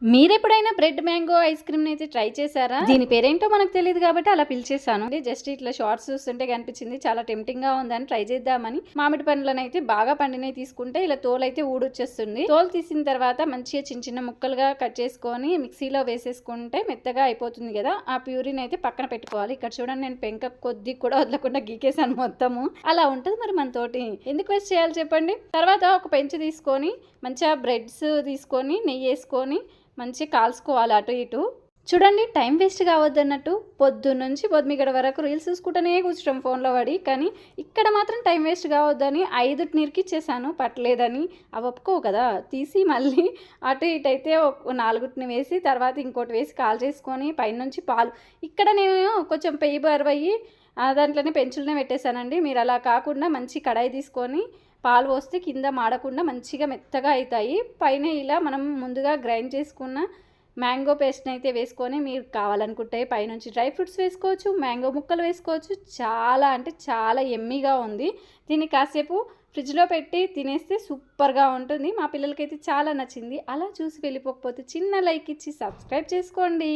మీరెప్పుడైనా bread mango ice cream అయితే try చేశారా? దీని పేరేంటో మనకు తెలియదు కాబట్టి అలా పిలిచేసాను. జస్ట్ ఇట్లా షార్ట్స్ చూస్తుంటే కనిపించింది, చాలా టెంప్టింగ్ గా ఉందని ట్రై చేద్దామని. మామిడి పండ్లను అయితే బాగా పండినవి తీసుకుంటే ఇలా తోలు అయితే ఊడొచ్చేస్తుంది. తోలు తీసిన తర్వాత మంచిగా చిన్న చిన్న ముక్కలుగా కట్ చేసుకొని మిక్సీలో వేసేసుకుంటే మెత్తగా అయిపోతుంది కదా. ఆ ప్యూరిని అయితే పక్కన పెట్టుకోవాలి. ఇక్కడ చూడండి, నేను పెంక కొద్ది కూడా వదలకుండా గీకేసాను మొత్తము. అలా ఉంటుంది మరి మన తోటి, ఎందుకు వేస్ట్ చేయాలి చెప్పండి. తర్వాత ఒక పెంచు తీసుకొని మంచిగా బ్రెడ్స్ తీసుకొని నెయ్యి వేసుకొని మంచిగా కాల్చుకోవాలి అటు ఇటు. చూడండి, టైం వేస్ట్ కావద్దు అన్నట్టు పొద్దున్నుంచి పొద్దుమిగడ వరకు రీల్స్ చూసుకుంటూనే కూర్చుంటాం ఫోన్లో పడి. కానీ ఇక్కడ మాత్రం టైం వేస్ట్ కావద్దని 5 నిరికిచ్చేసాను, పట్టలేదని. అవి ఒప్పుకోవు కదా, తీసి మళ్ళీ అటు ఇటు అయితే 4 వేసి తర్వాత ఇంకోటి వేసి కాల్ చేసుకొని పైనుంచి పాలు. ఇక్కడ నేను కొంచెం పెయ్యి బరువయ్యి దాంట్లోనే పెంచులనే పెట్టేశానండి. మీరు అలా కాకుండా మంచి కడాయి తీసుకొని పాలు పోస్తే కింద మాడకుండా మంచిగా మెత్తగా అవుతాయి. పైన ఇలా మనం ముందుగా గ్రైండ్ చేసుకున్న మ్యాంగో పేస్ట్ని అయితే వేసుకొని మీరు కావాలనుకుంటే పైనుంచి డ్రై ఫ్రూట్స్ వేసుకోవచ్చు, మ్యాంగో ముక్కలు వేసుకోవచ్చు. చాలా అంటే చాలా ఎమ్మీగా ఉంది. దీన్ని కాసేపు ఫ్రిడ్జ్లో పెట్టి తినేస్తే సూపర్గా ఉంటుంది. మా పిల్లలకైతే చాలా నచ్చింది. అలా చూసి వెళ్ళిపోకపోతే చిన్న లైక్ ఇచ్చి సబ్స్క్రైబ్ చేసుకోండి.